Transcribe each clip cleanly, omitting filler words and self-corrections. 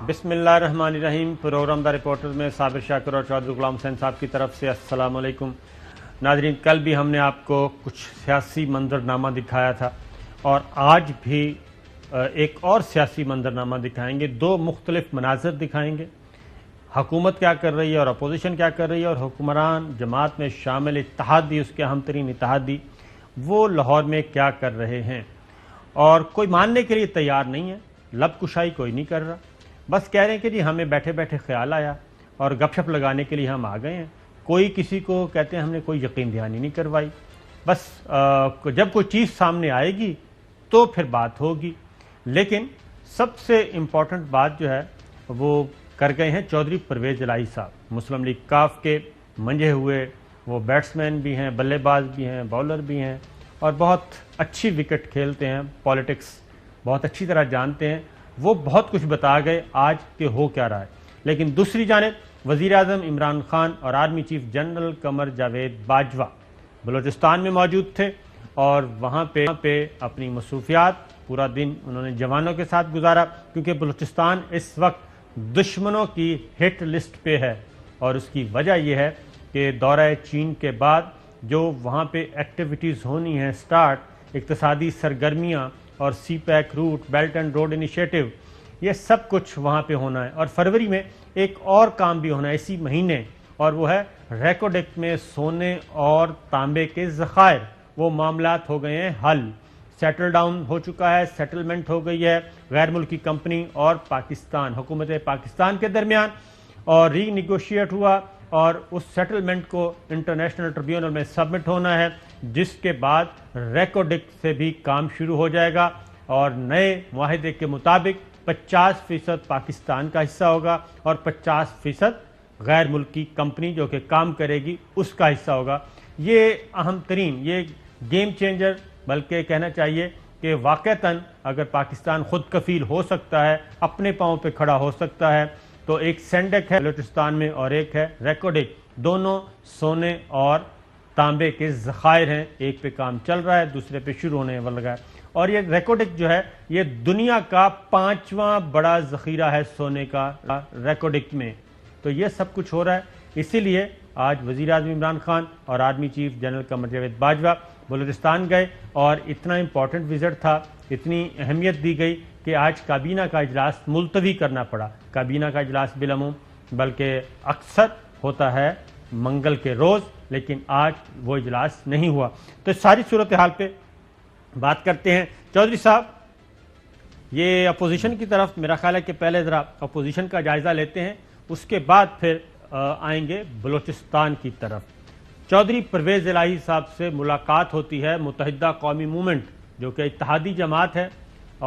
بسم اللہ الرحمن الرحیم۔ پروگرام دا رپورٹر میں صابر شاکر اور چودھری غلام حسین صاحب کی طرف سے السلام علیکم ناظرین۔ کل بھی ہم نے آپ کو کچھ سیاسی منظرنامہ دکھایا تھا اور آج بھی ایک اور سیاسی منظرنامہ دکھائیں گے، دو مختلف مناظر دکھائیں گے۔ حکومت کیا کر رہی ہے اور اپوزیشن کیا کر رہی ہے، اور حکمران جماعت میں شامل اتحادی، اس کے اہم ترین اتحادی، وہ لاہور میں کیا کر رہے ہیں۔ اور کوئی ماننے کے لیے تیار نہیں ہے، لب کشائی کوئی نہیں کر رہا، بس کہہ رہے ہیں کہ جی ہمیں بیٹھے بیٹھے خیال آیا اور گپ شپ لگانے کے لیے ہم آ گئے ہیں۔ کوئی کسی کو کہتے ہیں ہم نے کوئی یقین دہانی نہیں کروائی، بس جب کوئی چیز سامنے آئے گی تو پھر بات ہوگی۔ لیکن سب سے امپورٹنٹ بات جو ہے وہ کر گئے ہیں چودھری پرویز الہی صاحب، مسلم لیگ کاف کے منجے ہوئے وہ بیٹسمین بھی ہیں، بلے باز بھی ہیں، باؤلر بھی ہیں، اور بہت اچھی وکٹ کھیلتے ہیں، پالیٹکس بہت اچھی طرح جانتے ہیں۔ وہ بہت کچھ بتا گئے آج کہ ہو کیا رہا ہے۔ لیکن دوسری جانب وزیر اعظم عمران خان اور army chief general Qamar Javed Bajwa Balochistan میں موجود تھے اور وہاں پہ اپنی مصروفیات پورا دن انہوں نے جوانوں کے ساتھ گزارا، کیونکہ بلوچستان اس وقت دشمنوں کی ہٹ لسٹ پہ ہے، اور اس کی وجہ یہ ہے کہ دورہ چین کے بعد جو وہاں پہ ایکٹیویٹیز ہونی ہیں سٹارٹ، اقتصادی سرگرمیاں اور CPEC route, belt and road initiative, یہ سب کچھ وہاں پہ ہونا ہے۔ اور فروری میں ایک اور کام بھی ہونا ہے اسی مہینے، اور وہ ہے ریکوڈک میں سونے اور تانبے کے ذخائر۔ وہ معاملات ہو گئے ہیں حل، سیٹل ڈاؤن ہو چکا ہے، سیٹلمنٹ ہو گئی ہے غیر ملکی کمپنی اور پاکستان، حکومت پاکستان کے درمیان، اور ری نیگوشیٹ ہوا اور اس سیٹلمنٹ کو انٹرنیشنل ٹریبیونل میں سبمٹ ہونا ہے، جس کے بعد ریکوڈک سے بھی کام شروع ہو جائے گا، اور نئے معاہدے کے مطابق 50% پاکستان کا حصہ ہوگا اور 50% غیر ملکی کمپنی جو کہ کام کرے گی اس کا حصہ ہوگا۔ یہ اہم ترین، یہ گیم چینجر، بلکہ کہنا چاہیے کہ واقعتاً اگر پاکستان خود کفیل ہو سکتا ہے، اپنے پاؤں پہ کھڑا ہو سکتا ہے، تو ایک سینڈک ہے بلوچستان میں اور ایک ہے ریکوڈک، دونوں سونے اور تانبے کے ذخائر ہیں، ایک پہ کام چل رہا ہے، دوسرے پہ شروع ہونے والا ہے۔ اور یہ ریکوڈک جو ہے یہ دنیا کا 5واں بڑا ذخیرہ ہے سونے کا ریکوڈک میں۔ تو یہ سب کچھ ہو رہا ہے، اسی لیے آج وزیر اعظم عمران خان اور army chief general Qamar Javed Bajwa Balochistan گئے، اور اتنا امپورٹنٹ وزٹ تھا، اتنی اہمیت دی گئی کہ آج کابینہ کا اجلاس ملتوی کرنا پڑا۔ کابینہ کا اجلاس بالعموم بلکہ اکثر ہوتا ہے منگل کے روز، لیکن آج وہ اجلاس نہیں ہوا۔ تو ساری صورتحال پہ بات کرتے ہیں۔ چودھری صاحب، یہ اپوزیشن کی طرف میرا خیال ہے کہ پہلے ذرا اپوزیشن کا جائزہ لیتے ہیں، اس کے بعد پھر آئیں گے بلوچستان کی طرف۔ چودھری پرویز الہی صاحب سے ملاقات ہوتی ہے متحدہ قومی موومنٹ، جو کہ اتحادی جماعت ہے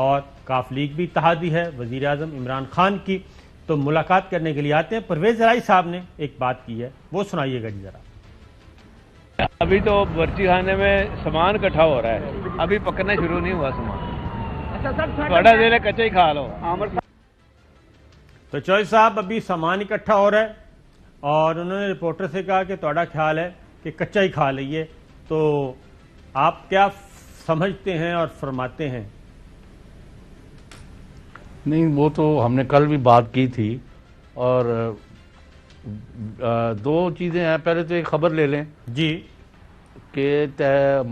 اور کاف لیگ بھی اتحادی ہے، وزیر اعظم عمران خان کی، تو ملاقات کرنے کے لیے آتے ہیں۔ پرویز الہی صاحب نے ایک بات کی ہے، وہ سنائیے گا جی ذرا۔ ابھی تو برچی خانے میں سامان اکٹھا ہو رہا ہے، ابھی پکنا شروع نہیں ہوا سامان، بڑا دل ہے کچا ہی کھا لو۔ تو چودھری صاحب ابھی سامان اکٹھا ہو رہا ہے اور انہوں نے رپورٹر سے کہا کہ تہاڈا خیال ہے کہ کچا ہی کھا لئیے، تو آپ کیا سمجھتے ہیں اور فرماتے ہیں؟ نہیں، وہ تو ہم نے کل بھی بات کی تھی، اور دو چیزیں ہیں۔ پہلے تو ایک خبر لے لیں جی کہ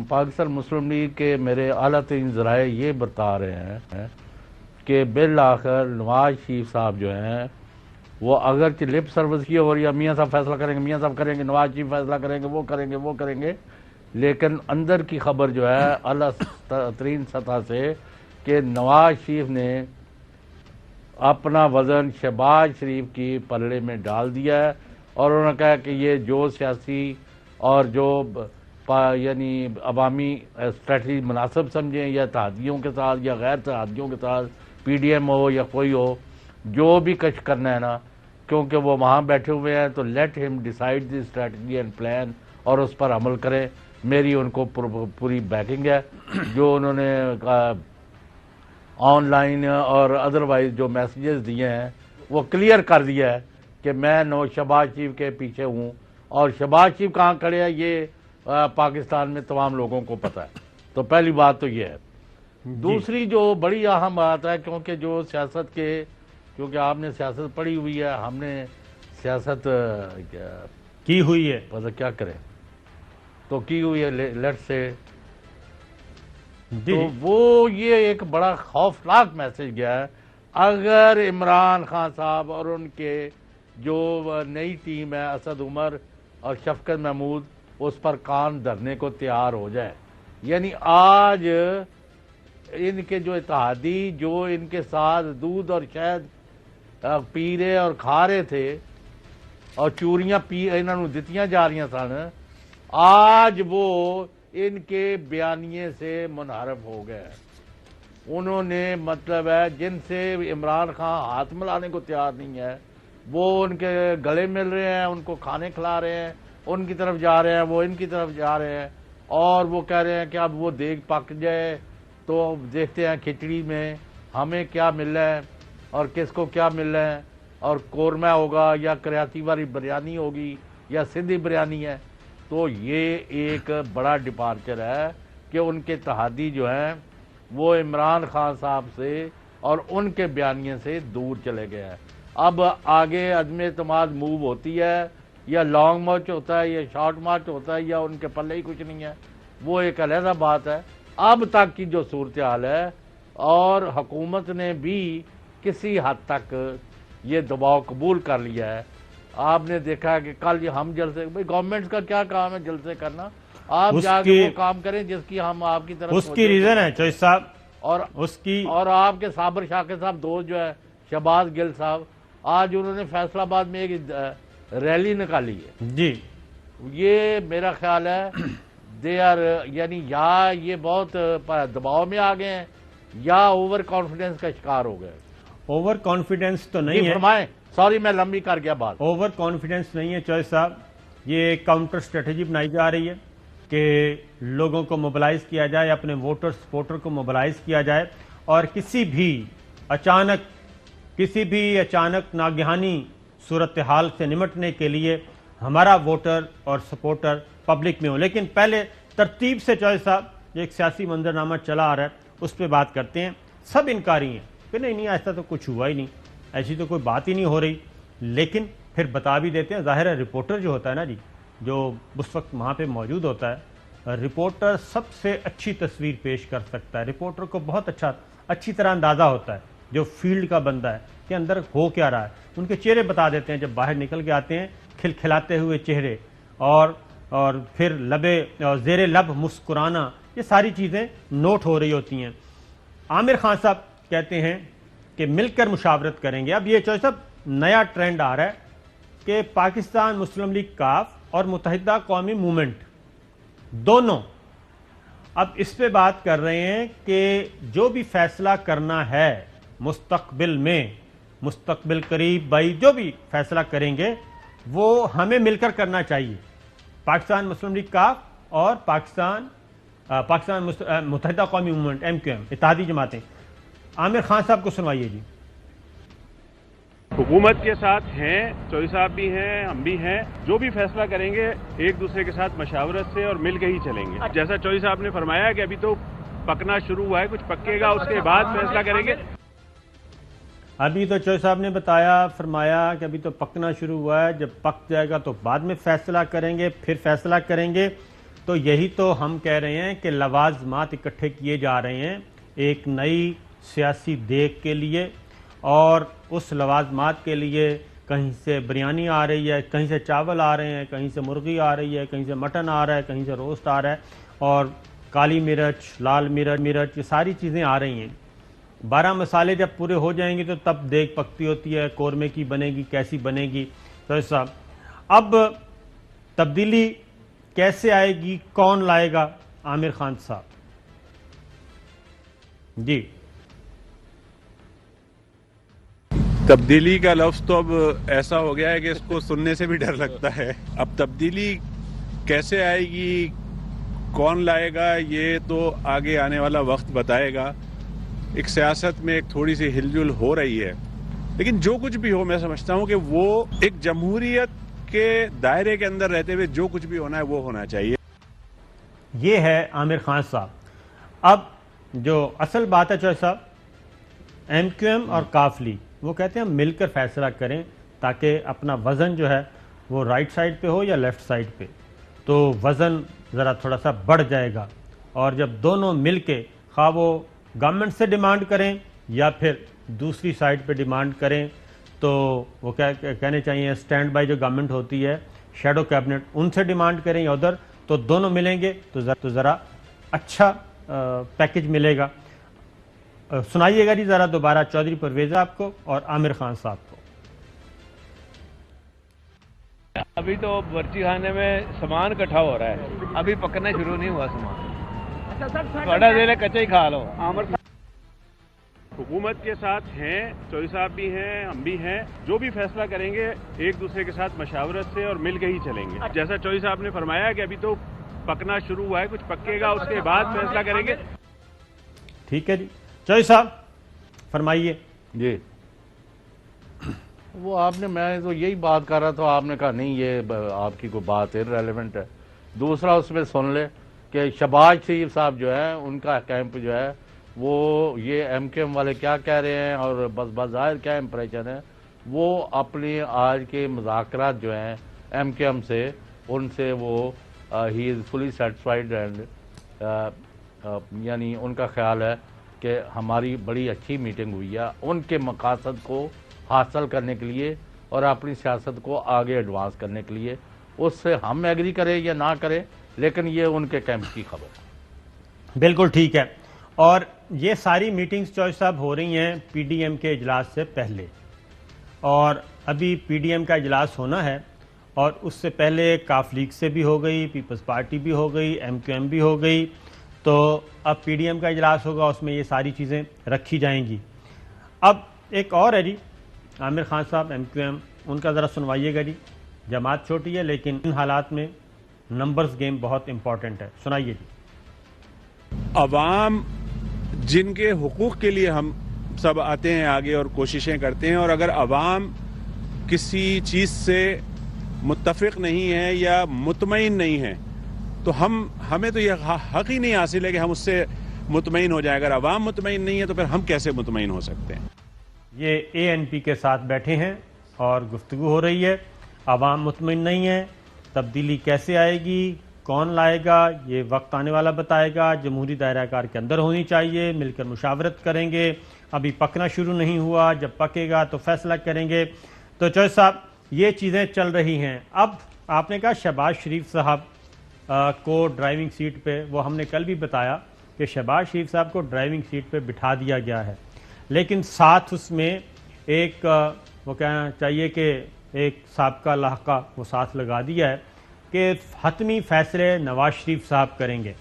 پاکستان مسلم لیگ کے میرے اعلیٰ ترین ذرائع یہ بتا رہے ہیں کہ بالآخر نواز شریف صاحب جو ہیں وہ اگرچہ لپ سروس کی ہو رہی ہے، میاں صاحب فیصلہ کریں گے، میاں صاحب کریں گے، نواز شریف فیصلہ کریں گے، وہ کریں گے، وہ کریں گے، لیکن اندر کی خبر جو ہے اعلیٰ ترین سطح سے کہ نواز شریف نے اپنا وزن شہباز شریف کی پلڑے میں ڈال دیا ہے، اور انہوں نے کہا کہ یہ جو سیاسی اور جو یعنی عوامی اسٹریٹجی مناسب سمجھیں، یا اتحادیوں کے ساتھ یا غیر اتحادیوں کے ساتھ، پی ڈی ایم ہو یا کوئی ہو، جو بھی کچھ کرنا ہے نا، کیونکہ وہ وہاں بیٹھے ہوئے ہیں، تو لیٹ ہم decide the strategy and plan, اور اس پر عمل کریں۔ میری ان کو پوری بیکنگ ہے۔ جو انہوں نے آن لائن اور ادروائز جو میسیجز دیے ہیں وہ کلیئر کر دیا ہے کہ میں شہباز شریف کے پیچھے ہوں، اور شہباز شریف کہاں کھڑے ہیں یہ پاکستان میں تمام لوگوں کو پتہ ہے۔ تو پہلی بات تو یہ ہے۔ دوسری جو بڑی اہم بات ہے، کیونکہ جو سیاست کے کیونکہ آپ نے سیاست پڑھی ہوئی ہے، ہم نے سیاست کی ہوئی ہے، پتہ کیا کریں تو کی ہوئی ہے، لیٹ سے جی تو وہ یہ ایک بڑا خوفناک میسج گیا ہے. اگر عمران خان صاحب اور ان کے جو نئی ٹیم ہے اسد عمر اور شفقت محمود اس پر کان دھرنے کو تیار ہو جائے، یعنی آج ان کے جو اتحادی جو ان کے ساتھ دودھ اور شہد پی رہے اور کھا رہے تھے اور چوریاں انہوں نے دتیاں جا رہی سن، آج وہ ان کے بیانیے سے منحرف ہو گئے. انہوں نے مطلب ہے جن سے عمران خان ہاتھ ملانے کو تیار نہیں ہے، وہ ان کے گلے مل رہے ہیں، ان کو کھانے کھلا رہے ہیں، ان کی طرف جا رہے ہیں، وہ ان کی طرف جا رہے ہیں، اور وہ کہہ رہے ہیں کہ اب وہ دیگ پک جائے تو دیکھتے ہیں کھچڑی میں ہمیں کیا مل رہا ہے اور کس کو کیا مل رہا ہے، اور قورمہ ہوگا یا کریاتی والی بریانی ہوگی یا سندھی بریانی ہے. تو یہ ایک بڑا ڈپارچر ہے کہ ان کے اتحادی جو ہیں وہ عمران خان صاحب سے اور ان کے بیانیے سے دور چلے گئے ہیں. اب آگے عدم اعتماد موو ہوتی ہے، یا لانگ مارچ ہوتا ہے یا شارٹ مارچ ہوتا ہے، یا ان کے پلے ہی کچھ نہیں ہے، وہ ایک علیحدہ بات ہے. اب تک کی جو صورتحال ہے، اور حکومت نے بھی کسی حد تک یہ دباؤ قبول کر لیا ہے. آپ نے دیکھا کہ کل ہم جلسے، گورنمنٹ کا کیا کام ہے جلسے کرنا، آپ جا کے وہ کام کریں جس کی ہم آپ کی طرف اس کی ریزن ہے چوہدری صاحب، اور اس کی اور آپ کے صابر شاکر صاحب دوست جو ہے شہباز گل صاحب، آج انہوں نے فیصل آباد میں ایک ریلی نکالی ہے. جی یہ میرا خیال ہے دے آر، یعنی یا یہ بہت دباؤ میں آ گئے ہیں یا اوور کانفیڈنس کا شکار ہو گئے. اوور کانفیڈنس تو نہیں ہے، فرمائیں، سوری میں لمبی کر گیا بات. اوور کانفیڈنس نہیں ہے چوہدری صاحب، یہ کاؤنٹر اسٹریٹجی بنائی جا رہی ہے کہ لوگوں کو موبلائز کیا جائے، اپنے ووٹر سپورٹر کو موبلائز کیا جائے، اور کسی بھی اچانک ناگہانی صورتحال سے نمٹنے کے لیے ہمارا ووٹر اور سپورٹر پبلک میں ہو. لیکن پہلے ترتیب سے چوہدری صاحب جو ایک سیاسی منظرنامہ چلا آ رہا ہے اس پہ بات کرتے ہیں. سب انکاری ہیں کہ نہیں ایسا تو کچھ ہوا ہی نہیں، ایسی تو کوئی بات ہی نہیں ہو رہی، لیکن پھر بتا بھی دیتے ہیں. ظاہر ہے رپورٹر جو ہوتا ہے نا جی، جو اس وقت وہاں پہ موجود ہوتا ہے، رپورٹر سب سے اچھی تصویر پیش کر سکتا ہے. رپورٹر کو بہت اچھی طرح اندازہ ہوتا ہے جو فیلڈ کا بندہ ہے کہ اندر ہو کیا رہا ہے. ان کے چہرے بتا دیتے ہیں جب باہر نکل کے آتے ہیں، کھلکھلاتے ہوئے چہرے اور پھر زیر لب مسکرانا، یہ ساری چیزیں نوٹ ہو رہی ہوتی ہیں. عامر خان صاحب کہتے ہیں کہ مل کر مشاورت کریں گے. اب یہ چوہدری صاحب نیا ٹرینڈ آ رہا ہے کہ پاکستان مسلم لیگ کاف اور متحدہ قومی موومنٹ دونوں اب اس پہ بات کر رہے ہیں کہ جو بھی فیصلہ کرنا ہے مستقبل قریب بھائی جو بھی فیصلہ کریں گے وہ ہمیں مل کر کرنا چاہیے. پاکستان مسلم لیگ کاف اور پاکستان متحدہ قومی موومنٹ MQM اتحادی جماعتیں. عامر خان صاحب کو سنوائیے جی. حکومت کے ساتھ ہیں، چوہدری صاحب بھی ہیں، ہم بھی ہیں، جو بھی فیصلہ کریں گے ایک دوسرے کے ساتھ مشاورت سے اور مل کے ہی چلیں گے. جیسا چوہدری صاحب نے فرمایا کہ ابھی تو پکنا شروع ہوا ہے، کچھ پکے گا اس کے بعد فیصلہ کریں گے. ابھی تو چوہدری صاحب نے فرمایا کہ ابھی تو پکنا شروع ہوا ہے، جب پک جائے گا تو بعد میں فیصلہ کریں گے، پھر فیصلہ کریں گے. تو یہی تو ہم کہہ رہے ہیں کہ لوازمات اکٹھے کیے جا رہے ہیں ایک نئی سیاسی دیکھ کے لیے، اور اس لوازمات کے لیے کہیں سے بریانی آ رہی ہے، کہیں سے چاول آ رہے ہیں، کہیں سے مرغی آ رہی ہے، کہیں سے مٹن آ رہا ہے، کہیں سے روسٹ آ رہا ہے، اور کالی مرچ، لال مرچ، یہ ساری چیزیں آ رہی ہیں. 12 مسالے جب پورے ہو جائیں گے تو تب دیگ پکتی ہوتی ہے، قورمے کی بنے گی، کیسی بنے گی. تو صاحب اب تبدیلی کیسے آئے گی، کون لائے گا؟ عامر خان صاحب جی. تبدیلی کا لفظ تو اب ایسا ہو گیا ہے کہ اس کو سننے سے بھی ڈر لگتا ہے. اب تبدیلی کیسے آئے گی، کون لائے گا، یہ تو آگے آنے والا وقت بتائے گا. ایک سیاست میں ایک تھوڑی سی ہل جل ہو رہی ہے، لیکن جو کچھ بھی ہو میں سمجھتا ہوں کہ وہ ایک جمہوریت کے دائرے کے اندر رہتے ہوئے جو کچھ بھی ہونا ہے وہ ہونا چاہیے. یہ ہے عامر خان صاحب. اب جو اصل بات ہے چوہدری صاحب، MQM اور کاف لیگ وہ کہتے ہیں ہم مل کر فیصلہ کریں تاکہ اپنا وزن جو ہے وہ رائٹ سائڈ پہ ہو یا لیفٹ سائڈ پہ، تو وزن ذرا تھوڑا سا بڑھ جائے گا. اور جب دونوں مل کے خواہ وہ گورنمنٹ سے ڈیمانڈ کریں یا پھر دوسری سائڈ پہ ڈیمانڈ کریں، تو وہ کہنے چاہیے اسٹینڈ بائی جو گورنمنٹ ہوتی ہے، شیڈو کیبنٹ، ان سے ڈیمانڈ کریں یا ادھر، تو دونوں ملیں گے تو ذرا اچھا پیکج ملے گا. سنائیے گا جی ذرا دوبارہ چودھری پرویز آپ کو اور عامر خان صاحب کو. ابھی تو برچی خانے میں سامان اکٹھا ہو رہا ہے، ابھی پکنا شروع نہیں ہوا سامان. بڑا دل ہے کچا ہی کھا لو. حکومت کے ساتھ ہیں، چوئی صاحب بھی ہیں، ہم بھی ہیں. جو بھی فیصلہ کریں گے ایک دوسرے کے ساتھ مشاورت سے اور مل کے ہی چلیں گے. جیسا چوئی صاحب نے فرمایا کہ ابھی تو پکنا شروع ہوا ہے، کچھ پکے گا اس کے بعد فیصلہ کریں گے. ٹھیک ہے جی، چوئی صاحب فرمائیے. جی وہ آپ نے، میں تو یہی بات کر رہا تھا، آپ نے کہا نہیں یہ آپ کی کوئی بات ریلیونٹ ہے. دوسرا اس میں سن لے کہ شہباز شریف صاحب جو ہے ان کا کیمپ جو ہے وہ یہ ایم کیو ایم والے کیا کہہ رہے ہیں اور بس بظاہر کیا امپریشن ہے، وہ اپنی آج کے مذاکرات جو ہیں ایم کیو ایم سے، ان سے وہ ہی از فلی سیٹسفائیڈ اینڈ یعنی ان کا خیال ہے کہ ہماری بڑی اچھی میٹنگ ہوئی ہے ان کے مقاصد کو حاصل کرنے کے لیے اور اپنی سیاست کو آگے ایڈوانس کرنے کے لیے. اس سے ہم ایگری کریں یا نہ کریں، لیکن یہ ان کے کیمپ کی خبر ہے. بالکل ٹھیک ہے. اور یہ ساری میٹنگز چوئی صاحب ہو رہی ہیں پی ڈی ایم کے اجلاس سے پہلے، اور ابھی پی ڈی ایم کا اجلاس ہونا ہے، اور اس سے پہلے کاف لیگ سے بھی ہو گئی، پیپلز پارٹی بھی ہو گئی، ایم کیو ایم بھی ہو گئی. تو اب پی ڈی ایم کا اجلاس ہوگا، اس میں یہ ساری چیزیں رکھی جائیں گی. اب ایک اور ہے جی عامر خان صاحب ایم کیو ایم، ان کا ذرا سنوائیے گا جی. جماعت چھوٹی ہے لیکن ان حالات میں نمبرز گیم بہت امپورٹنٹ ہے، سنائیے جی. عوام جن کے حقوق کے لیے ہم سب آتے ہیں آگے اور کوششیں کرتے ہیں، اور اگر عوام کسی چیز سے متفق نہیں ہے یا مطمئن نہیں ہے تو ہمیں تو یہ حق ہی نہیں حاصل ہے کہ ہم اس سے مطمئن ہو جائیں. اگر عوام مطمئن نہیں ہے تو پھر ہم کیسے مطمئن ہو سکتے ہیں؟ یہ اے این پی کے ساتھ بیٹھے ہیں اور گفتگو ہو رہی ہے. عوام مطمئن نہیں ہے، تبدیلی کیسے آئے گی، کون لائے گا، یہ وقت آنے والا بتائے گا. جمہوری دائرہ کار کے اندر ہونی چاہیے، مل کر مشاورت کریں گے. ابھی پکنا شروع نہیں ہوا، جب پکے گا تو فیصلہ کریں گے. تو چوئی صاحب یہ چیزیں چل رہی ہیں. اب آپ نے کہا شہباز شریف صاحب کو ڈرائیونگ سیٹ پہ، وہ ہم نے کل بھی بتایا کہ شہباز شریف صاحب کو ڈرائیونگ سیٹ پہ بٹھا دیا گیا ہے، لیکن ساتھ اس میں ایک وہ کہنا چاہیے کہ ایک سابقہ لاحقہ وہ ساتھ لگا دیا ہے کہ حتمی فیصلے نواز شریف صاحب کریں گے.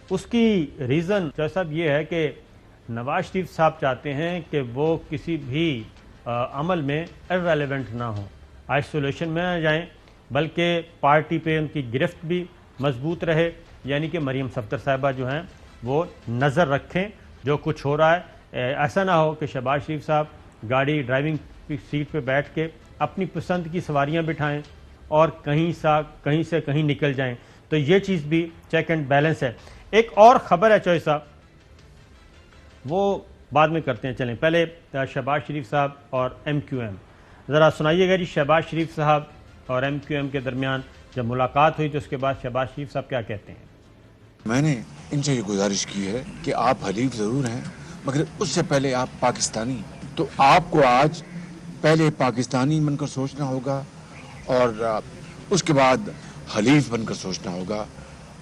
اس کی ریزن چوئی صاحب یہ ہے کہ نواز شریف صاحب چاہتے ہیں کہ وہ کسی بھی عمل میں ارریلیونٹ نہ ہوں، آئسولیشن میں نہ جائیں، بلکہ پارٹی پہ ان کی گرفت بھی مضبوط رہے. یعنی کہ مریم صفدر صاحبہ جو ہیں وہ نظر رکھیں جو کچھ ہو رہا ہے. ایسا نہ ہو کہ شہباز شریف صاحب گاڑی ڈرائیونگ سیٹ پہ بیٹھ کے اپنی پسند کی سواریاں بٹھائیں اور کہیں سے کہیں نکل جائیں. تو یہ چیز بھی چیک اینڈ بیلنس ہے. ایک اور خبر ہے چوئی صاحب، وہ بعد میں کرتے ہیں، چلیں پہلے شہباز شریف صاحب اور ایم کیو ایم ذرا سنائیے گا جی. شہباز شریف صاحب اور ایم کیو ایم کے درمیان جب ملاقات ہوئی تو اس کے بعد شہباز شریف صاحب کیا کہتے ہیں؟ میں نے ان سے یہ گزارش کی ہے کہ آپ حلیف ضرور ہیں مگر اس سے پہلے آپ پاکستانی، تو آپ کو آج پہلے پاکستانی بن کر سوچنا ہوگا اور اس کے بعد حلیف بن کر سوچنا ہوگا،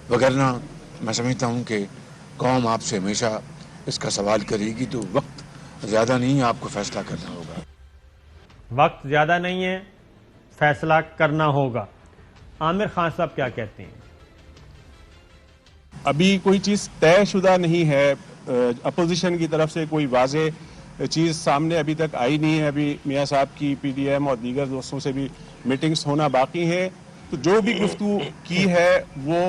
وگرنہ میں سمجھتا ہوں کہ قوم آپ سے ہمیشہ اس کا سوال کرے گی. تو وقت زیادہ نہیں ہے، آپ کو فیصلہ کرنا ہوگا. وقت زیادہ نہیں ہے، فیصلہ کرنا ہوگا. عامر خان صاحب کیا کہتے ہیں؟ ابھی کوئی چیز طے شدہ نہیں ہے، اپوزیشن کی طرف سے کوئی واضح چیز سامنے ابھی تک آئی نہیں ہے. ابھی میاں صاحب کی پی ڈی ایم اور دیگر دوستوں سے بھی میٹنگز ہونا باقی ہیں. تو جو بھی گفتگو کی ہے وہ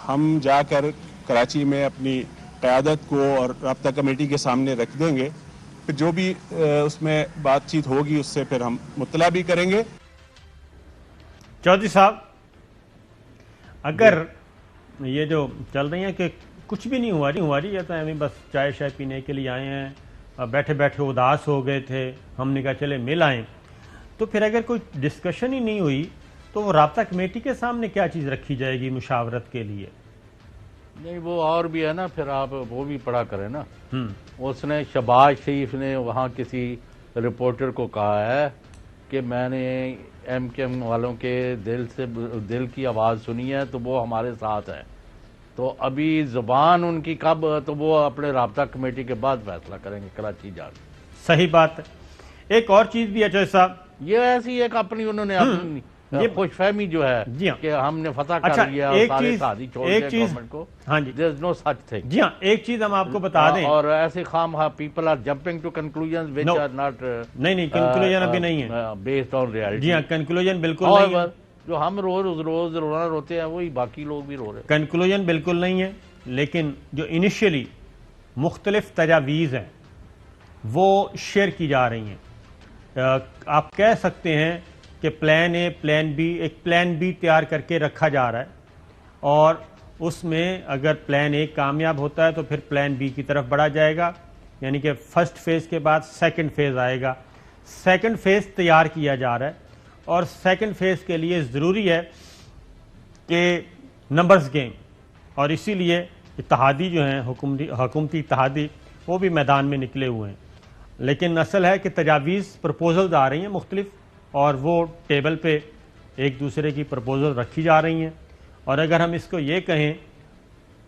ہم جا کر کراچی میں اپنی قیادت کو اور رابطہ کمیٹی کے سامنے رکھ دیں گے. پھر جو بھی اس میں بات چیت ہوگی اس سے پھر ہم مطلع بھی کریں گے. چودھری صاحب اگر یہ جو چل رہی ہیں کہ کچھ بھی نہیں ہوا رہی ہے تو ہمیں بس چائے شائے پینے کے لیے آئے ہیں بیٹھے بیٹھے اداس ہو گئے تھے. ہم نے کہا چلے مل آئیں. تو پھر اگر کوئی ڈسکشن ہی نہیں ہوئی تو وہ رابطہ کمیٹی کے سامنے کیا چیز رکھی جائے گی مشاورت کے لیے؟ نہیں وہ اور بھی ہے نا، پھر آپ وہ بھی پڑھا کریں نا. اس نے شہباز شریف نے وہاں کسی رپورٹر کو کہا ہے کہ میں نے ایم کیو ایم والوں کے دل کی آواز سنی ہے تو وہ ہمارے ساتھ ہے. تو ابھی زبان ان کی کب، تو وہ اپنے رابطہ کمیٹی کے بعد فیصلہ کریں گے کراچی جا کے. صحیح بات ہے. ایک اور چیز بھی ہے چوہے صاحب، یہ ایسی ایک اپنی انہوں نے اپنی یہ خوش فہمی جو ہے جی ہاں، کہ ہم نے فتح اچھا کر لیا اور ایک سارے چیز ساتھی چھوڑ ایک دیا چیز گورنمنٹ کو. ہاں جی There is no such thing. جی ہاں، ایک چیز ہم آپ کو بتا دیں. اور ایسے خام people are jumping to conclusions which No. are not نہیں کنکلوژن ابھی نہیں ہے. based on reality. جی ہاں، کنکلوژن بالکل نہیں ہے. However, جو ہم روز رونا روتے ہیں وہی باقی لوگ بھی رو رہے ہیں. کنکلوژن بالکل نہیں ہے، لیکن جو انیشیلی مختلف تجاویز ہیں وہ شیئر کی جا رہی ہیں. آپ کہہ سکتے ہیں کہ پلان اے، پلان بی، ایک پلان بی تیار کر کے رکھا جا رہا ہے، اور اس میں اگر پلان اے کامیاب ہوتا ہے تو پھر پلان بی کی طرف بڑھا جائے گا. یعنی کہ فرسٹ فیز کے بعد سیکنڈ فیز آئے گا. سیکنڈ فیز تیار کیا جا رہا ہے، اور سیکنڈ فیز کے لیے ضروری ہے کہ نمبرز گیم، اور اسی لیے اتحادی جو ہیں حکومتی اتحادی وہ بھی میدان میں نکلے ہوئے ہیں. لیکن اصل ہے کہ تجاویز پرپوزلز آ رہی ہیں مختلف، اور وہ ٹیبل پہ ایک دوسرے کی پرپوزل رکھی جا رہی ہیں. اور اگر ہم اس کو یہ کہیں،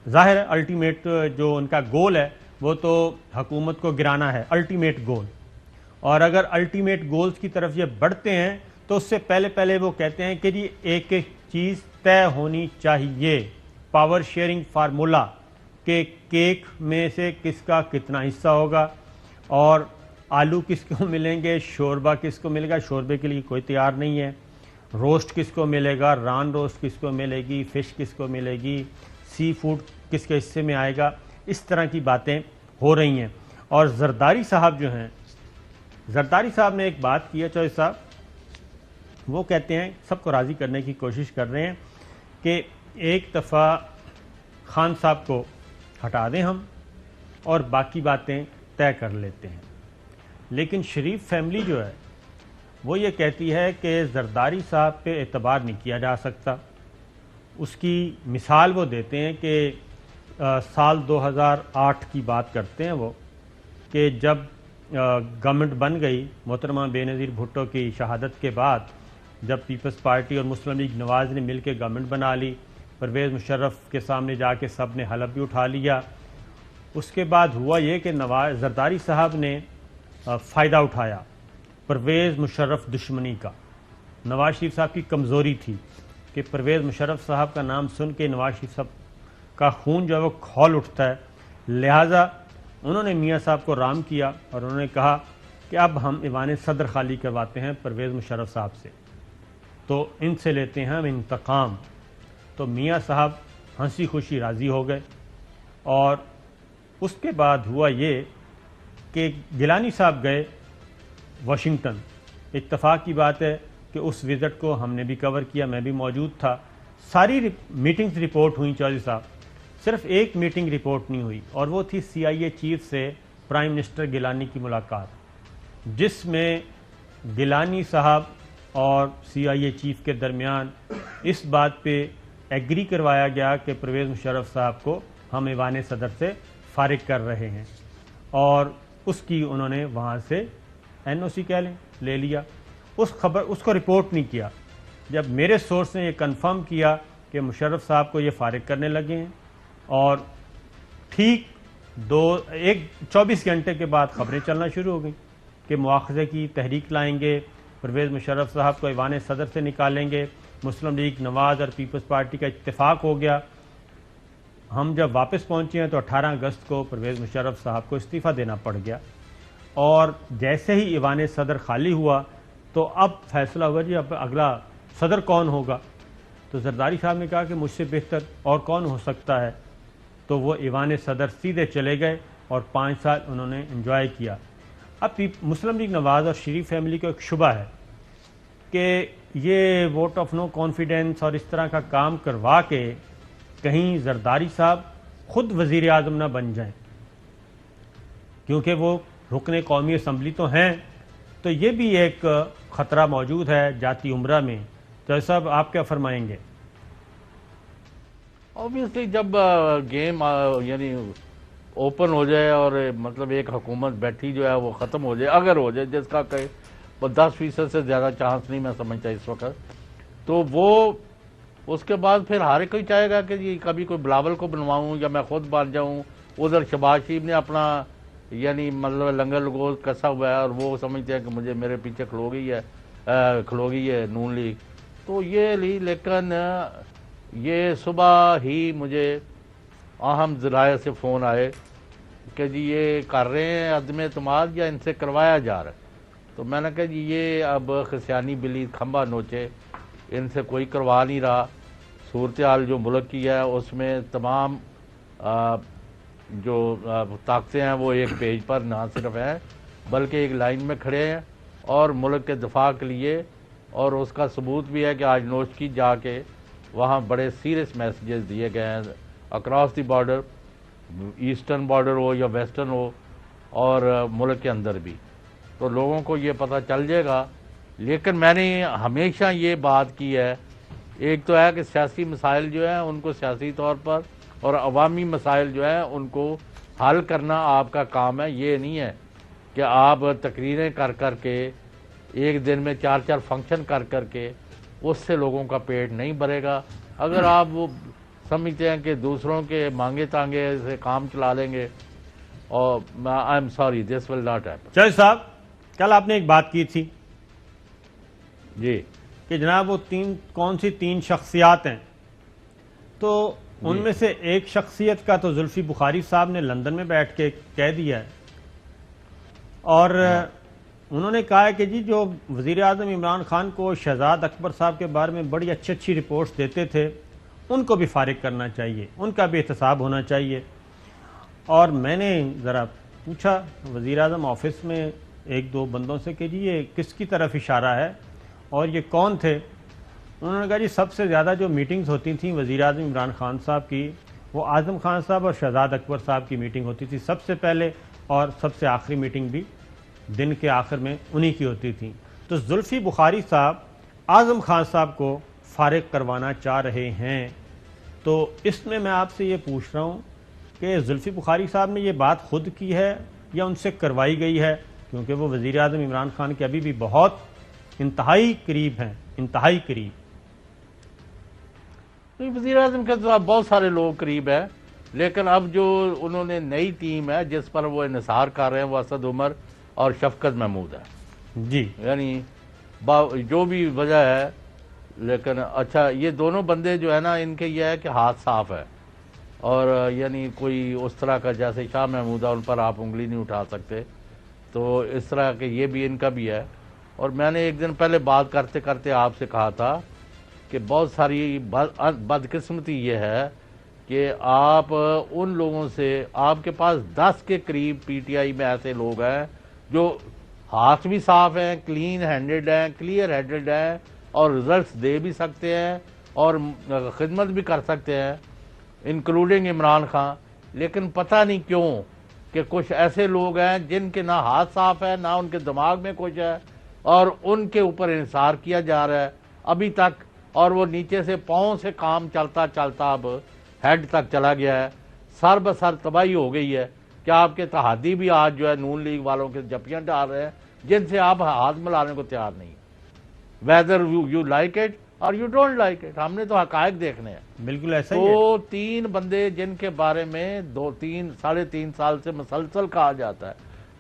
ظاہر ہے الٹیمیٹ جو ان کا گول ہے وہ تو حکومت کو گرانا ہے، الٹیمیٹ گول. اور اگر الٹیمیٹ گولز کی طرف یہ بڑھتے ہیں تو اس سے پہلے وہ کہتے ہیں کہ جی ایک ایک چیز طے ہونی چاہیے، پاور شیئرنگ فارمولا، کہ کیک میں سے کس کا کتنا حصہ ہوگا، اور آلو کس کو ملیں گے، شوربہ کس کو ملے گا. شوربے کے لیے کوئی تیار نہیں ہے. روسٹ کس کو ملے گا، ران روسٹ کس کو ملے گی، فش کس کو ملے گی، سی فوڈ کس کے حصے میں آئے گا. اس طرح کی باتیں ہو رہی ہیں. اور زرداری صاحب جو ہیں، زرداری صاحب نے ایک بات کی ہے چوہے صاحب، وہ کہتے ہیں، سب کو راضی کرنے کی کوشش کر رہے ہیں کہ ایک دفعہ خان صاحب کو ہٹا دیں ہم اور باقی باتیں طے کر لیتے ہیں. لیکن شریف فیملی جو ہے وہ یہ کہتی ہے کہ زرداری صاحب پہ اعتبار نہیں کیا جا سکتا. اس کی مثال وہ دیتے ہیں کہ سال 2008 کی بات کرتے ہیں وہ، کہ جب گورنمنٹ بن گئی محترمہ بے نظیر بھٹو کی شہادت کے بعد، جب پیپلز پارٹی اور مسلم لیگ نواز نے مل کے گورنمنٹ بنا لی، پرویز مشرف کے سامنے جا کے سب نے حلف بھی اٹھا لیا. اس کے بعد ہوا یہ کہ زرداری صاحب نے فائدہ اٹھایا پرویز مشرف دشمنی کا. نواز شریف صاحب کی کمزوری تھی کہ پرویز مشرف صاحب کا نام سن کے نواز شریف صاحب کا خون جو ہے وہ کھول اٹھتا ہے. لہٰذا انہوں نے میاں صاحب کو رام کیا اور انہوں نے کہا کہ اب ہم ایوان صدر خالی کرواتے ہیں پرویز مشرف صاحب سے، تو ان سے لیتے ہیں ہم انتقام. تو میاں صاحب ہنسی خوشی راضی ہو گئے. اور اس کے بعد ہوا یہ کہ گیلانی صاحب گئے واشنگٹن. اتفاق کی بات ہے کہ اس وزٹ کو ہم نے بھی کور کیا، میں بھی موجود تھا. ساری میٹنگز رپورٹ ہوئیں چودھری صاحب، صرف ایک میٹنگ رپورٹ نہیں ہوئی، اور وہ تھی CIA چیف سے پرائم منسٹر گیلانی کی ملاقات، جس میں گیلانی صاحب اور CIA چیف کے درمیان اس بات پہ ایگری کروایا گیا کہ پرویز مشرف صاحب کو ہم ایوان صدر سے فارغ کر رہے ہیں، اور اس کی انہوں نے وہاں سے NOC کہہ لے لیا. اس کو رپورٹ نہیں کیا. جب میرے سورس نے یہ کنفرم کیا کہ مشرف صاحب کو یہ فارغ کرنے لگے ہیں، اور ٹھیک 24 گھنٹے کے بعد خبریں چلنا شروع ہو گئیں کہ مواخذے کی تحریک لائیں گے، پرویز مشرف صاحب کو ایوان صدر سے نکالیں گے. مسلم لیگ نواز اور پیپلز پارٹی کا اتفاق ہو گیا. ہم جب واپس پہنچے ہیں تو 18 اگست کو پرویز مشرف صاحب کو استعفیٰ دینا پڑ گیا. اور جیسے ہی ایوان صدر خالی ہوا تو اب فیصلہ ہوا جی اب اگلا صدر کون ہوگا. تو زرداری صاحب نے کہا کہ مجھ سے بہتر اور کون ہو سکتا ہے. تو وہ ایوان صدر سیدھے چلے گئے اور 5 سال انہوں نے انجوائے کیا. اب مسلم لیگ نواز اور شریف فیملی کو ایک شبہ ہے کہ یہ ووٹ آف نو کانفیڈنس اور اس طرح کا کام کروا کے کہیں زرداری صاحب خود وزیر اعظم نہ بن جائیں، کیونکہ وہ رکن قومی اسمبلی تو ہیں، تو یہ بھی ایک خطرہ موجود ہے جاتی عمرہ میں. تو صاحب آپ کیا فرمائیں گے؟ اوبیسلی جب گیم یعنی اوپن ہو جائے اور مطلب ایک حکومت بیٹھی جو ہے وہ ختم ہو جائے، اگر ہو جائے، جس کا کہ 10% سے زیادہ چانس نہیں میں سمجھتا اس وقت، تو وہ اس کے بعد پھر ہر کوئی چاہے گا کہ جی کبھی کوئی بلاول کو بنواؤں یا میں خود بن جاؤں. ادھر شہباز شریف نے اپنا یعنی مطلب لنگر لگول کسا ہوا ہے اور وہ سمجھتے ہیں کہ میرے پیچھے کھلو گئی ہے نون لیگ. تو یہ لیکن یہ صبح ہی مجھے اہم ذرائع سے فون آئے کہ جی یہ کر رہے ہیں عدم اعتماد یا ان سے کروایا جا رہا ہے. تو میں نے کہا جی یہ اب خسیانی بلی کھمبا نوچے، ان سے کوئی کروا نہیں رہا. صورتحال جو ملک کی ہے اس میں تمام جو طاقتیں ہیں وہ ایک پیج پر نہ صرف ہیں بلکہ ایک لائن میں کھڑے ہیں اور ملک کے دفاع کے لیے. اور اس کا ثبوت بھی ہے کہ آج نوشکی جا کے وہاں بڑے سیریس میسیجز دیے گئے ہیں across the border, eastern border ہو یا ویسٹرن ہو اور ملک کے اندر بھی. تو لوگوں کو یہ پتہ چل جائے گا. لیکن میں نے ہمیشہ یہ بات کی ہے، ایک تو ہے کہ سیاسی مسائل جو ہیں ان کو سیاسی طور پر اور عوامی مسائل جو ہیں ان کو حل کرنا آپ کا کام ہے. یہ نہیں ہے کہ آپ تقریریں کر کے ایک دن میں 4 فنکشن کر کے اس سے لوگوں کا پیٹ نہیں بھرے گا. اگر آپ وہ سمجھتے ہیں کہ دوسروں کے مانگے تانگے سے کام چلا لیں گے، اور I am sorry this will not happen. Chaudhry صاحب کل آپ نے ایک بات کی تھی جی کہ جناب وہ کون سی 3 شخصیات ہیں، تو ان میں سے ایک شخصیت کا تو زلفی بخاری صاحب نے لندن میں بیٹھ کے کہہ دیا ہے، اور انہوں نے کہا ہے کہ جی جو وزیر اعظم عمران خان کو شہزاد اکبر صاحب کے بارے میں بڑی اچھی رپورٹس دیتے تھے ان کو بھی فارغ کرنا چاہیے، ان کا بھی احتساب ہونا چاہیے. اور میں نے ذرا پوچھا وزیر اعظم آفس میں 1-2 بندوں سے کہ جی یہ کس کی طرف اشارہ ہے اور یہ کون تھے. انہوں نے کہا جی سب سے زیادہ جو میٹنگز ہوتی تھیں وزیر اعظم عمران خان صاحب کی وہ اعظم خان صاحب اور شہزاد اکبر صاحب کی میٹنگ ہوتی تھی سب سے پہلے، اور سب سے آخری میٹنگ بھی دن کے آخر میں انہی کی ہوتی تھی. تو زلفی بخاری صاحب اعظم خان صاحب کو فارغ کروانا چاہ رہے ہیں. تو اس میں آپ سے یہ پوچھ رہا ہوں کہ زلفی بخاری صاحب نے یہ بات خود کی ہے یا ان سے کروائی گئی ہے، کیونکہ وہ وزیر اعظم عمران خان کے ابھی بھی بہت انتہائی قریب ہیں، انتہائی قریب. وزیر اعظم کے تو بہت سارے لوگ قریب ہیں، لیکن اب جو انہوں نے نئی ٹیم ہے جس پر وہ انحصار کر رہے ہیں وہ اسد عمر اور شفقت محمود ہے. جی یعنی جو بھی وجہ ہے، لیکن اچھا یہ دونوں بندے جو ہے نا ان کے یہ ہے کہ ہاتھ صاف ہے، اور یعنی کوئی اس طرح کا جیسے شاہ محمود ہے ان پر آپ انگلی نہیں اٹھا سکتے، تو اس طرح کہ یہ بھی ان کا بھی ہے. اور میں نے ایک دن پہلے بات کرتے کرتے آپ سے کہا تھا کہ بہت ساری بدقسمتی یہ ہے کہ آپ ان لوگوں سے، آپ کے پاس 10 کے قریب پی ٹی آئی میں ایسے لوگ ہیں جو ہاتھ بھی صاف ہیں، کلین ہینڈڈ ہیں، کلیئر ہیڈڈ ہیں اور رزلٹس دے بھی سکتے ہیں اور خدمت بھی کر سکتے ہیں انکلوڈنگ عمران خان. لیکن پتہ نہیں کیوں کہ کچھ ایسے لوگ ہیں جن کے نہ ہاتھ صاف ہے نہ ان کے دماغ میں کچھ ہے اور ان کے اوپر انحصار کیا جا رہا ہے ابھی تک، اور وہ نیچے سے پاؤں سے کام چلتا چلتا اب ہیڈ تک چلا گیا ہے. سر بسر تباہی ہو گئی ہے کہ آپ کے اتحادی بھی آج جو ہے نون لیگ والوں کے جپیاں ڈال رہے ہیں جن سے آپ ہاتھ ملانے کو تیار نہیں، ویدر یو لائک اٹ اور یو ڈونٹ لائک اٹ. ہم نے تو حقائق دیکھنے ہیں. بالکل ایسا ہی ہے. تو 3 بندے جن کے بارے میں 3.5 سال سے مسلسل کہا جاتا ہے،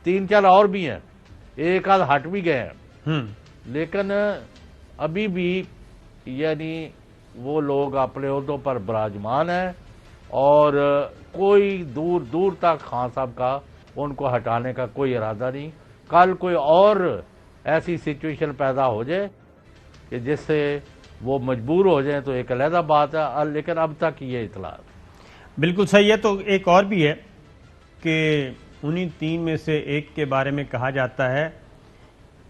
3-4 اور بھی ہیں، ایک آدھ ہٹ بھی گئے ہیں، لیکن ابھی بھی یعنی وہ لوگ اپنے عہدوں پر براجمان ہیں اور کوئی دور دور تک خان صاحب کا ان کو ہٹانے کا کوئی ارادہ نہیں. کل کوئی اور ایسی سچویشن پیدا ہو جائے کہ جس سے وہ مجبور ہو جائیں تو ایک علیحدہ بات ہے، لیکن اب تک یہ اطلاع بالکل صحیح ہے. تو ایک اور بھی ہے کہ انہی 3 میں سے ایک کے بارے میں کہا جاتا ہے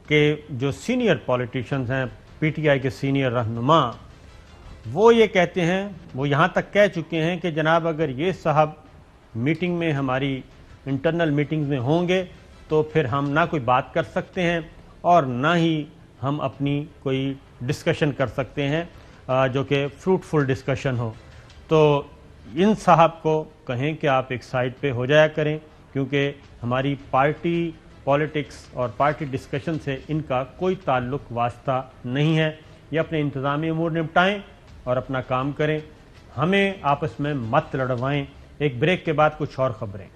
کہ جو سینئر پولیٹیشنز ہیں، پی ٹی آئی کے سینئر رہنما، وہ یہ کہتے ہیں، وہ یہاں تک کہہ چکے ہیں کہ جناب اگر یہ صاحب میٹنگ میں ہماری انٹرنل میٹنگز میں ہوں گے تو پھر ہم نہ کوئی بات کر سکتے ہیں اور نہ ہی ہم اپنی کوئی ڈسکشن کر سکتے ہیں جو کہ فروٹفل ڈسکشن ہو. تو ان صاحب کو کہیں کہ آپ ایک سائڈ پہ ہو جایا کریں، کیونکہ ہماری پارٹی پالیٹکس اور پارٹی ڈسکشن سے ان کا کوئی تعلق واسطہ نہیں ہے. یہ اپنے انتظامی امور نپٹائیں اور اپنا کام کریں، ہمیں آپس میں مت لڑوائیں. ایک بریک کے بعد کچھ اور خبریں.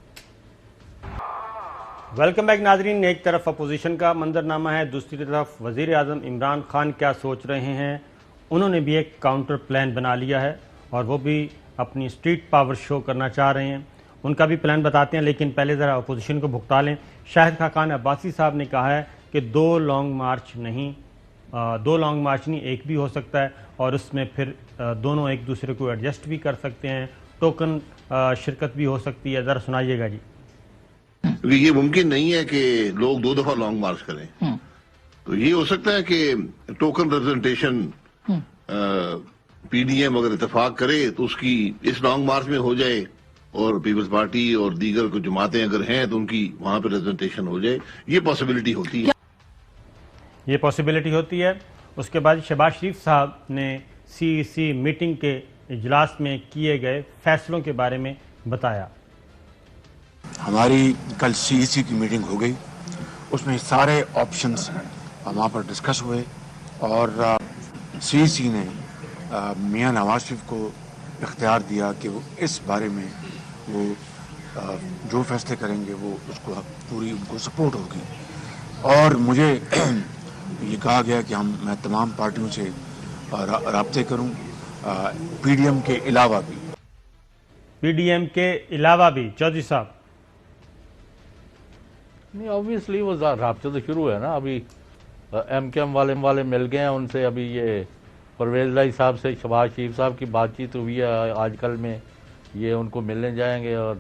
ویلکم بیک ناظرین. ایک طرف اپوزیشن کا منظرنامہ ہے، دوسری طرف وزیر اعظم عمران خان کیا سوچ رہے ہیں. انہوں نے بھی ایک کاؤنٹر پلان بنا لیا ہے اور وہ بھی اپنی اسٹریٹ پاور شو کرنا چاہ رہے ہیں. ان کا بھی پلان بتاتے ہیں، لیکن پہلے ذرا اپوزیشن کو بھگتا لیں. شاہد خاقان عباسی صاحب نے کہا ہے کہ دو لانگ مارچ نہیں ایک بھی ہو سکتا ہے، اور اس میں پھر دونوں ایک دوسرے کو ایڈجسٹ بھی کر سکتے ہیں، ٹوکن شرکت بھی ہو سکتی ہے. ذرا سنائیے گا جی. یہ ممکن نہیں ہے کہ لوگ 2 دفعہ لانگ مارچ کریں. تو یہ ہو سکتا ہے کہ token representation P D M اگر اتفاق کرے تو اس کی اس لانگ مارچ میں ہو جائے، اور پیپلز پارٹی اور دیگر کو جماعتیں اگر ہیں تو ان کی وہاں پہ ریپرزنٹیشن ہو جائے. یہ پاسبلٹی ہوتی ہے. یہ پاسبلٹی ہوتی ہے. اس کے بعد شہباز شریف صاحب نے سی میٹنگ کے اجلاس میں کیے گئے فیصلوں کے بارے میں بتایا. ہماری کل CEC کی میٹنگ ہو گئی، اس میں سارے آپشنز وہاں پر ڈسکس ہوئے، اور CEC نے میاں نواز شریف کو اختیار دیا کہ وہ اس بارے میں وہ جو فیصلے کریں گے وہ اس کو پوری ان کو سپورٹ ہوگی. اور مجھے یہ کہا گیا کہ میں تمام پارٹیوں سے رابطے کروں، PDM کے علاوہ بھی. PDM کے علاوہ بھی چودھری صاحب نہیں، obviously وہ رابطے تو شروع ہے نا. ابھی MKM والے مل گئے ہیں، ان سے ابھی یہ پرویز لائی صاحب سے شہباز شریف صاحب کی بات چیت ہوئی ہے آج کل میں. یہ ان کو ملنے جائیں گے اور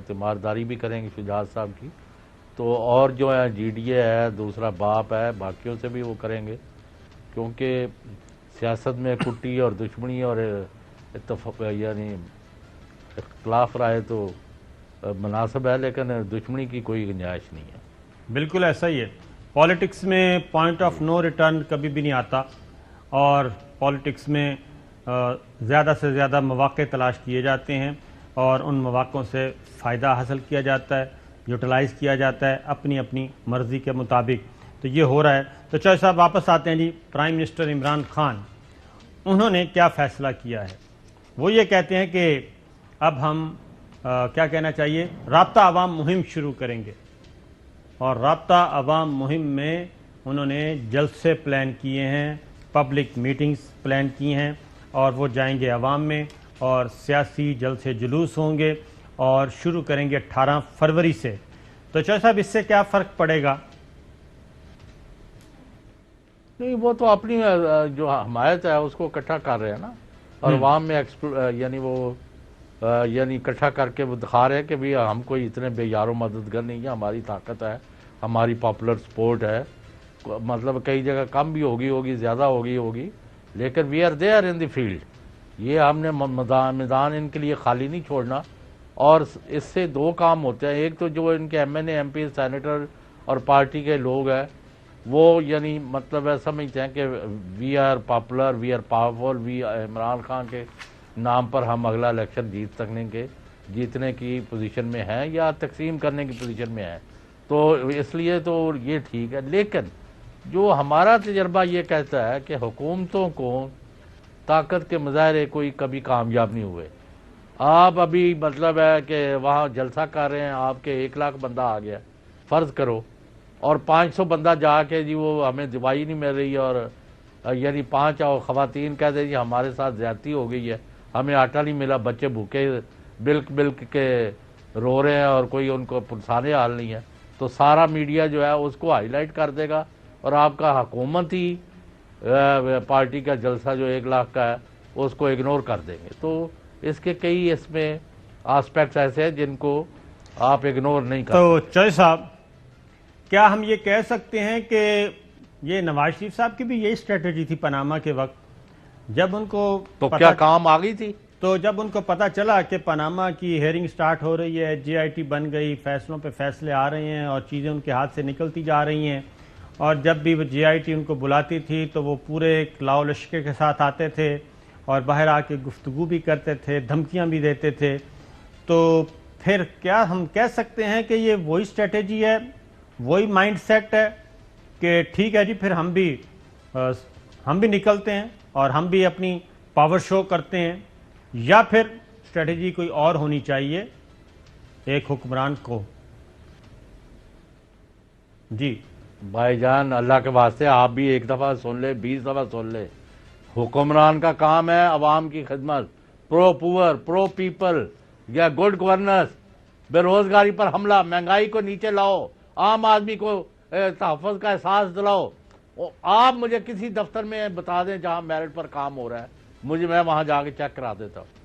تیمارداری بھی کریں گے شجاعت صاحب کی. تو اور جو ہے GDA ہے، دوسرا باپ ہے، باقیوں سے بھی وہ کریں گے، کیونکہ سیاست میں کٹی اور دشمنی اور یعنی اختلاف رائے تو مناسب ہے، لیکن دشمنی کی کوئی گنجائش نہیں ہے. بالکل ایسا ہی ہے. پالیٹکس میں پوائنٹ آف نو ریٹرن کبھی بھی نہیں آتا، اور پالیٹکس میں زیادہ سے زیادہ مواقع تلاش کیے جاتے ہیں اور ان مواقعوں سے فائدہ حاصل کیا جاتا ہے، یوٹیلائز کیا جاتا ہے اپنی اپنی مرضی کے مطابق. تو یہ ہو رہا ہے. تو چوہدری صاحب واپس آتے ہیں جی. پرائم منسٹر عمران خان انہوں نے کیا فیصلہ کیا ہے؟ وہ یہ کہتے ہیں کہ اب ہم کیا کہنا چاہیے، رابطہ عوام مہم شروع کریں گے. اور رابطہ عوام مہم میں انہوں نے جلسے پلان کیے ہیں، پبلک میٹنگز پلان کی ہیں، اور وہ جائیں گے عوام میں اور سیاسی جلسے جلوس ہوں گے اور شروع کریں گے 18 فروری سے. تو چوہدری صاحب اس سے کیا فرق پڑے گا؟ نہیں، وہ تو اپنی جو حمایت ہے اس کو اکٹھا کر رہے ہیں نا، اور عوام میں یعنی وہ یعنی اکٹھا کر کے وہ دکھا رہے ہیں کہ بھی ہم کوئی اتنے بے یار و مددگار نہیں ہیں، ہماری طاقت ہے، ہماری پاپولر سپورٹ ہے. مطلب کئی جگہ کم بھی ہوگی زیادہ ہوگی، لیکن we are there in the field. یہ ہم نے میدان ان کے لیے خالی نہیں چھوڑنا. اور اس سے 2 کام ہوتے ہیں. ایک تو جو ان کے MNA MP سینیٹر اور پارٹی کے لوگ ہیں وہ یعنی مطلب ہے سمجھتے ہیں کہ we are popular, we are powerful, Imran Khan کے نام پر ہم اگلا الیکشن جیتنے کی پوزیشن میں ہیں یا تقسیم کرنے کی پوزیشن میں ہیں. تو اس لیے تو یہ ٹھیک ہے. لیکن جو ہمارا تجربہ یہ کہتا ہے کہ حکومتوں کو طاقت کے مظاہرے کوئی کبھی کامیاب نہیں ہوئے. آپ ابھی مطلب ہے کہ وہاں جلسہ کر رہے ہیں، آپ کے 1 لاکھ بندہ آ گیا فرض کرو، اور 500 بندہ جا کے جی وہ ہمیں دوائی نہیں مل رہی، اور یعنی 5 خواتین کہہ دیں جی ہمارے ساتھ زیادتی ہو گئی ہے، ہمیں آٹا نہیں ملا، بچے بھوکے بلک کے رو رہے ہیں اور کوئی ان کو پرسانے حال نہیں ہے. تو سارا میڈیا جو ہے اس کو ہائی لائٹ کر دے گا، اور آپ کا حکومتی پارٹی کا جلسہ جو 1 لاکھ کا ہے اس کو اگنور کر دیں گے. تو اس کے کئی اس میں آسپیکٹس ایسے ہیں جن کو آپ اگنور نہیں کر. تو چوہدری صاحب کیا ہم یہ کہہ سکتے ہیں کہ یہ نواز شریف صاحب کی بھی یہی اسٹریٹجی تھی پاناما کے وقت، جب ان کو تو کیا کام آ گئی تھی؟ تو جب ان کو پتہ چلا کہ پاناما کی ہیئرنگ سٹارٹ ہو رہی ہے، جے آئی ٹی بن گئی، فیصلوں پہ فیصلے آ رہے ہیں اور چیزیں ان کے ہاتھ سے نکلتی جا رہی ہیں، اور جب بھی وہ جے آئی ٹی ان کو بلاتی تھی تو وہ پورے ایک لاؤ لشکر کے ساتھ آتے تھے اور باہر آ کے گفتگو بھی کرتے تھے، دھمکیاں بھی دیتے تھے، تو پھر کیا ہم کہہ سکتے ہیں کہ یہ وہی اسٹریٹجی ہے، وہی مائنڈ سیٹ ہے کہ ٹھیک ہے جی پھر ہم بھی نکلتے ہیں اور ہم بھی اپنی پاور شو کرتے ہیں، یا پھر اسٹریٹجی کوئی اور ہونی چاہیے ایک حکمران کو؟ جی بھائی جان اللہ کے واسطے آپ بھی ایک دفعہ سن لے، 20 دفعہ سن لے، حکمران کا کام ہے عوام کی خدمت، پرو پور، پرو پیپل یا گڈ گورننس، بے روزگاری پر حملہ، مہنگائی کو نیچے لاؤ، عام آدمی کو تحفظ کا احساس دلاؤ۔ آپ مجھے کسی دفتر میں بتا دیں جہاں میرٹ پر کام ہو رہا ہے، میں وہاں جا کے چیک کرا دیتا ہوں۔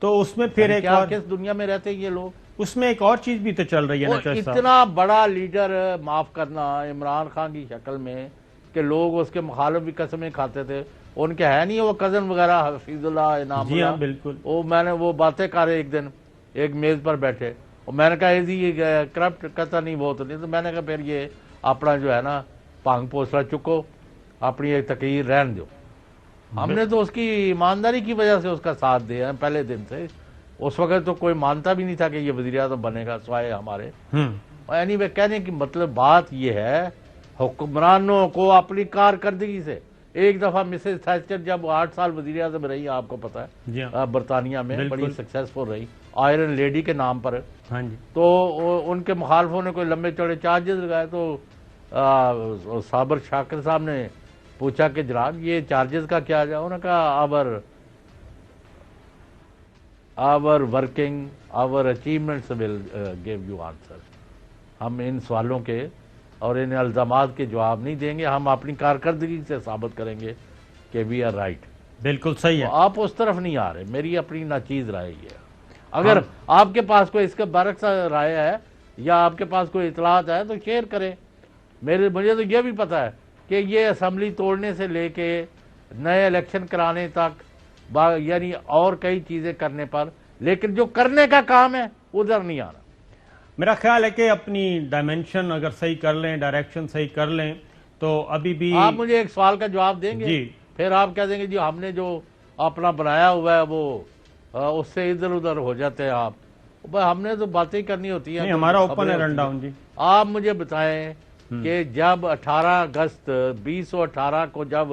تو اس میں پھر ایک اور کس دنیا میں رہتے ہیں یہ لوگ؟ اس میں ایک اور چیز بھی تو چل رہی ہے نا چوہے صاحب، اتنا بڑا لیڈر معاف کرنا عمران خان کی شکل میں کہ لوگ اس کے مخالف بھی قسمیں کھاتے تھے، ان کے ہے نہیں وہ کزن وغیرہ حفیظ اللہ، انعام جی ہاں اللہ، بالکل، میں نے وہ باتیں کرے ایک دن ایک میز پر بیٹھے، اور میں نے کہا یہ کرپٹ کہتا نہیں وہ تو نہیں، تو میں نے کہا پھر یہ اپنا جو ہے نا پانگ پوسلا چکو، اپنی ایک تقریر رہن دو۔ ہم نے تو اس کی ایمانداری کی وجہ سے اس کا ساتھ دیا پہلے دن سے، اس وقت تو کوئی مانتا بھی نہیں تھا کہ یہ وزیر اعظم بنے گا سوائے ہمارے۔ اینی وے کہنے کی مطلب بات یہ ہے حکمرانوں کو اپنی کارکردگی سے، ایک دفعہ مسز تھیچر جب 8 سال وزیر اعظم رہی، آپ کو پتا ہے برطانیہ میں بڑی سکسیسفل رہی آئرن لیڈی کے نام پر، تو ان کے مخالفوں نے کوئی لمبے چوڑے چارجز لگائے، تو صابر شاکر صاحب نے پوچھا کہ جناب یہ چارجز کا کیا جائے؟ انہوں نے کہا our working, our achievements will give you answer۔ ہم ان سوالوں کے اور ان الزامات کے جواب نہیں دیں گے، ہم اپنی کارکردگی سے ثابت کریں گے کہ we are right۔ بالکل صحیح ہے، آپ اس طرف نہیں آ رہے، میری اپنی ناچیز رائے ہے۔ اگر آپ کے پاس کوئی اس کے برعکس رائے ہے یا آپ کے پاس کوئی اطلاعات ہے تو شیئر کریں۔ مجھے تو یہ بھی پتا ہے کہ یہ اسمبلی توڑنے سے لے کے نئے الیکشن کرانے تک، یعنی اور کئی چیزیں کرنے پر، لیکن جو کرنے کا کام ہے ادھر نہیں آنا۔ میرا خیال ہے کہ اپنی ڈائمنشن اگر صحیح کر لیں، ڈائریکشن صحیح کر لیں تو ابھی بھی آپ مجھے ایک سوال کا جواب دیں گے؟ جی پھر آپ کہہ دیں گے جی ہم نے جو اپنا بنایا ہوا ہے وہ اس سے ادھر ادھر ہو جاتے ہیں آپ، ہم نے تو باتیں کرنی ہوتی ہیں، ہمارا اوپن ہے رن ڈاؤن۔ جی آپ مجھے بتائیں کہ جب 18 اگست 2018 کو جب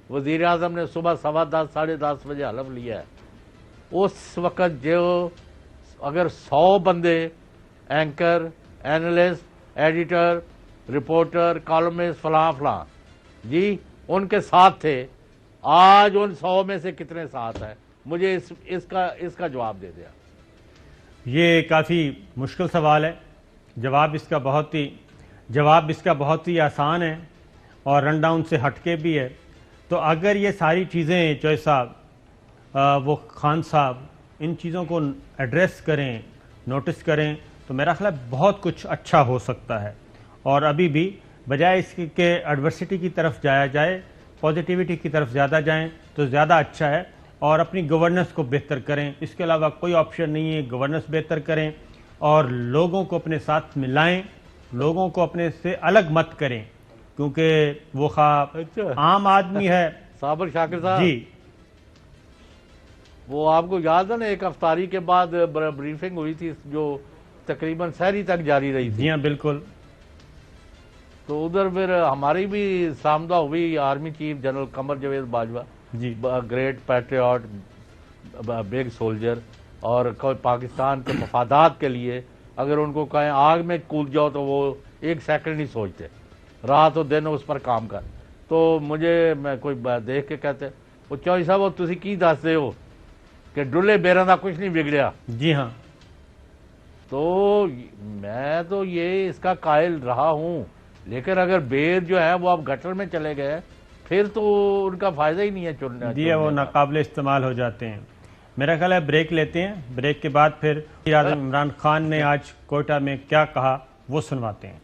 وزیر اعظم نے صبح 10:15 10:30 بجے حلف لیا ہے، اس وقت جو اگر 100 بندے anchor, analyst, editor, reporter, columnist فلاں فلاں جی ان کے ساتھ تھے، آج ان 100 میں سے کتنے ساتھ ہیں؟ مجھے اس کا جواب دے دیا۔ یہ کافی مشکل سوال ہے، جواب اس کا بہت ہی آسان ہے اور رن ڈاؤن سے ہٹ کے بھی ہے۔ تو اگر یہ ساری چیزیں چوہے صاحب، وہ خان صاحب ان چیزوں کو ایڈریس کریں، نوٹس کریں، تو میرا خیال بہت کچھ اچھا ہو سکتا ہے، اور ابھی بھی بجائے اس کے ایڈورسٹی کی طرف جایا جائے، پازیٹیوٹی کی طرف زیادہ جائیں تو زیادہ اچھا ہے، اور اپنی گورننس کو بہتر کریں، اس کے علاوہ کوئی آپشن نہیں ہے۔ گورننس بہتر کریں اور لوگوں کو اپنے ساتھ ملائیں، لوگوں کو اپنے سے الگ مت کریں، کیونکہ وہ عام آدمی ہے۔ صابر شاکر صاحب جی وہ آپ کو یاد ہے نا ایک افطاری کے بعد بریفنگ ہوئی تھی جو تقریباً سحری تک جاری رہی تھی؟ جی ہاں بالکل، تو ادھر پھر ہماری بھی سامدہ ہوئی army chief general Qamar Javed Bajwa, ji great patriot, big soldier, اور پاکستان کے مفادات کے لیے اگر ان کو کہیں آگ میں کود جاؤ تو وہ ایک سیکنڈ نہیں سوچتے، رات و دن اس پر کام کر۔ تو مجھے میں کوئی دیکھ کے کہتے وہ چوہی صاحب تسی کی دستے ہو کہ ڈلے بیروں کا کچھ نہیں بگڑیا؟ جی ہاں، تو میں تو یہ اس کا قائل رہا ہوں، لیکن اگر بیر جو ہے وہ اب گٹر میں چلے گئے پھر تو ان کا فائدہ ہی نہیں ہے چننا، جی وہ ناقابل استعمال ہو جاتے ہیں۔ میرا خیال ہے بریک لیتے ہیں، بریک کے بعد پھر وزیر اعظم عمران خان نے آج کوئٹہ میں کیا کہا وہ سنواتے ہیں۔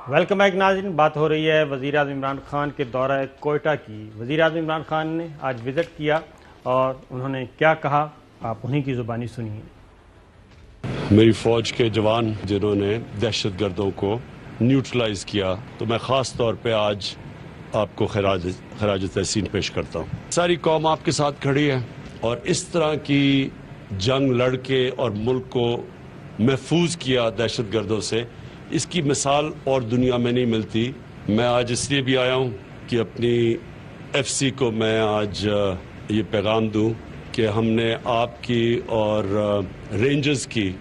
ویلکم بیک ناظرین، بات ہو رہی ہے وزیر اعظم عمران خان کے دورہ کوئٹہ کی۔ وزیر اعظم عمران خان نے آج وزٹ کیا اور انہوں نے کیا کہا آپ انہیں کی زبانی سنیے. میری فوج کے جوان جنہوں نے دہشت گردوں کو نیوٹرلائز کیا، تو میں خاص طور پہ آج آپ کو خراج تحسین پیش کرتا ہوں. ساری قوم آپ کے ساتھ کھڑی ہے اور اس طرح کی جنگ لڑ کے اور ملک کو محفوظ کیا دہشت گردوں سے، اس کی مثال اور دنیا میں نہیں ملتی. میں آج اس لیے بھی آیا ہوں کہ اپنی ایف سی کو میں آج یہ پیغام دوں کہ ہم نے آپ کی اور رینجرز کی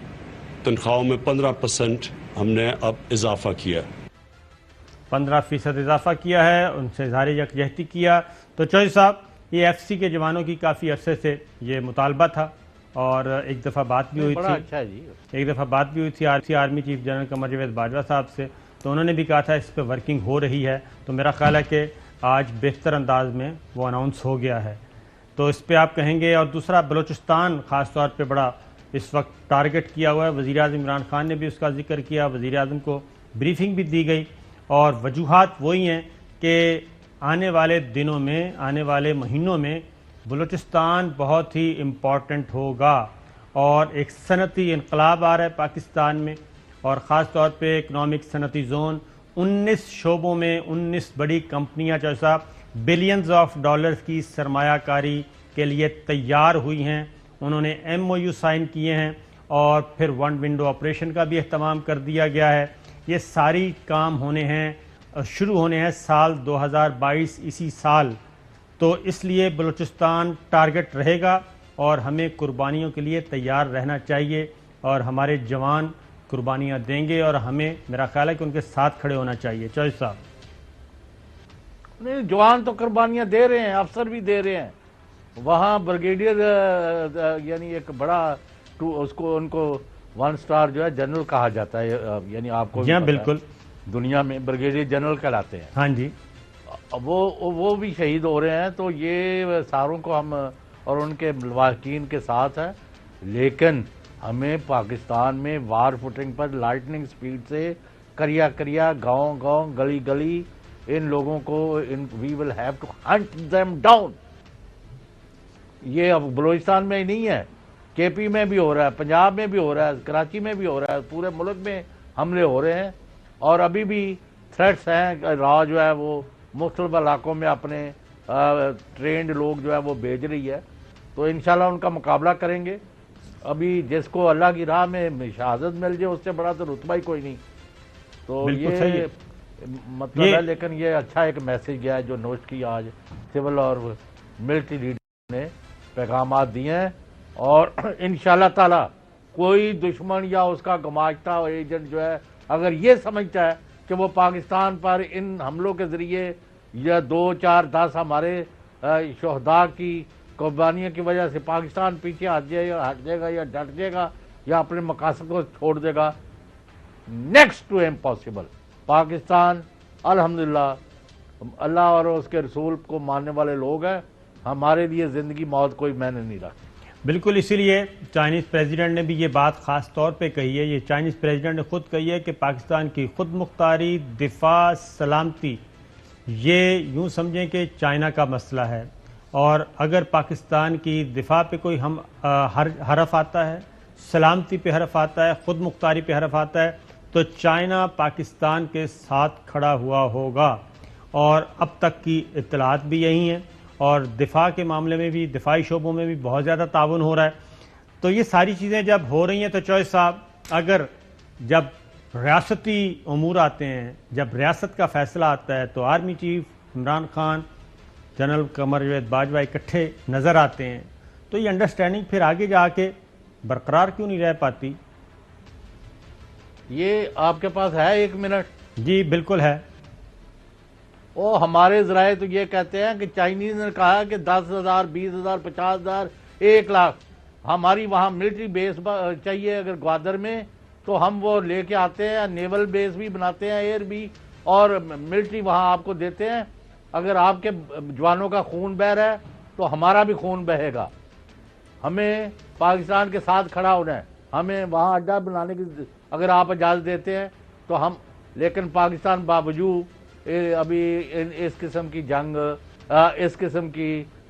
تنخواہوں میں 15% ہم نے اب اضافہ کیا ہے. 15% اضافہ کیا ہے، ان سے اظہار یکجہتی کیا. تو چوہدری صاحب، یہ ایف سی کے جوانوں کی کافی عرصے سے یہ مطالبہ تھا اور ایک دفعہ بات بھی ہوئی تھی army chief general Qamar Javed Bajwa صاحب سے، تو انہوں نے بھی کہا تھا اس پہ ورکنگ ہو رہی ہے. تو میرا خیال ہے کہ آج بہتر انداز میں وہ اناؤنس ہو گیا ہے. تو اس پہ آپ کہیں گے. اور دوسرا، بلوچستان خاص طور پہ بڑا اس وقت ٹارگٹ کیا ہوا ہے. وزیر اعظم عمران خان نے بھی اس کا ذکر کیا، وزیر اعظم کو بریفنگ بھی دی گئی اور وجوہات وہی ہیں کہ آنے والے دنوں میں، آنے والے مہینوں میں بلوچستان بہت ہی امپورٹنٹ ہوگا اور ایک صنعتی انقلاب آ رہا ہے پاکستان میں، اور خاص طور پہ اکنامک صنعتی زون 19 شعبوں میں 19 بڑی کمپنیاں جیسا بلینز آف ڈالرز کی سرمایہ کاری کے لیے تیار ہوئی ہیں. انہوں نے ایم او یو سائن کیے ہیں اور پھر ون ونڈو آپریشن کا بھی اہتمام کر دیا گیا ہے. یہ ساری کام ہونے ہیں، شروع ہونے ہیں سال 2022 اسی سال. تو اس لیے بلوچستان ٹارگٹ رہے گا اور ہمیں قربانیوں کے لیے تیار رہنا چاہیے اور ہمارے جوان قربانیاں دیں گے اور ہمیں، میرا خیال ہے کہ ان کے ساتھ کھڑے ہونا چاہیے. چوہدری صاحب، نہیں، جوان تو قربانیاں دے رہے ہیں، افسر بھی دے رہے ہیں. وہاں بریگیڈیئر یعنی ایک بڑا اس کو ان کو 1 سٹار جو ہے جنرل کہا جاتا ہے، یعنی آپ کو بالکل دنیا میں بریگیڈیئر جنرل کہلاتے ہیں. ہاں جی، وہ بھی شہید ہو رہے ہیں. تو یہ ساروں کو ہم اور ان کے لواحقین کے ساتھ ہیں، لیکن ہمیں پاکستان میں وار فوٹنگ پر لائٹننگ سپیڈ سے کریا گاؤں گلی گلی ان لوگوں کو we will have to hunt them down. یہ اب بلوچستان میں ہی نہیں ہے، کے پی میں بھی ہو رہا ہے، پنجاب میں بھی ہو رہا ہے، کراچی میں بھی ہو رہا ہے، پورے ملک میں حملے ہو رہے ہیں. اور ابھی بھی تھریٹس ہیں، راہ جو ہے وہ مختلف علاقوں میں اپنے ٹرینڈ لوگ جو ہے وہ بھیج رہی ہے. تو انشاءاللہ ان کا مقابلہ کریں گے. ابھی جس کو اللہ کی راہ میں شہادت مل جائے اس سے بڑا تو رتبہ ہی کوئی نہیں. تو یہ مطلب ہے، لیکن یہ اچھا ایک میسیج گیا ہے جو نوٹ کی آج سول اور ملٹری لیڈر نے پیغامات دیے ہیں. اور انشاءاللہ تعالی کوئی دشمن یا اس کا گماشتہ ایجنٹ جو ہے اگر یہ سمجھتا ہے کہ وہ پاکستان پر ان حملوں کے ذریعے یا 2 4 10 ہمارے شہداء کی قربانیوں کی وجہ سے پاکستان پیچھے ہٹ جائے گا یا ڈٹ جائے گا یا اپنے مقاصد کو چھوڑ دے گا، نیکسٹ ٹو امپاسبل. پاکستان الحمدللہ اللہ اور اس کے رسول کو ماننے والے لوگ ہیں. ہمارے لیے زندگی موت کوئی معنی نہیں رکھتی. بالکل. اسی لیے چائنیز پریزیڈنٹ نے بھی یہ بات خاص طور پہ کہی ہے. یہ چائنیز پریزیڈنٹ نے خود کہی ہے کہ پاکستان کی خود مختاری، دفاع، سلامتی، یہ یوں سمجھیں کہ چائنا کا مسئلہ ہے. اور اگر پاکستان کی دفاع پہ کوئی حرف آتا ہے، سلامتی پہ حرف آتا ہے، خود مختاری پہ حرف آتا ہے، تو چائنا پاکستان کے ساتھ کھڑا ہوا ہوگا. اور اب تک کی اطلاعات بھی یہی ہیں اور دفاع کے معاملے میں بھی، دفاعی شعبوں میں بھی بہت زیادہ تعاون ہو رہا ہے. تو یہ ساری چیزیں جب ہو رہی ہیں تو چوہدری صاحب، اگر جب ریاستی امور آتے ہیں، جب ریاست کا فیصلہ آتا ہے تو army chief Imran Khan, general Qamar Javed Bajwa اکٹھے نظر آتے ہیں. تو یہ انڈرسٹینڈنگ پھر آگے جا کے برقرار کیوں نہیں رہ پاتی؟ یہ آپ کے پاس ہے 1 منٹ؟ جی بالکل ہے. ہمارے ذرائع تو یہ کہتے ہیں کہ چائنیز نے کہا کہ 10,000 20,000 50,000 1 لاکھ ہماری وہاں ملٹری بیس چاہیے اگر گوادر میں تو ہم وہ لے کے آتے ہیں. نیول بیس بھی بناتے ہیں، ایئر بھی، اور ملٹری وہاں آپ کو دیتے ہیں. اگر آپ کے جوانوں کا خون بہہ رہا ہے تو ہمارا بھی خون بہے گا. ہمیں پاکستان کے ساتھ کھڑا ہونا ہے. ہمیں وہاں اڈا بنانے کی اگر آپ اجازت دیتے ہیں تو ہم، لیکن پاکستان باوجود ابھی اس قسم کی جنگ، اس قسم کی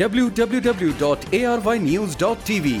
www.arYnews.tv।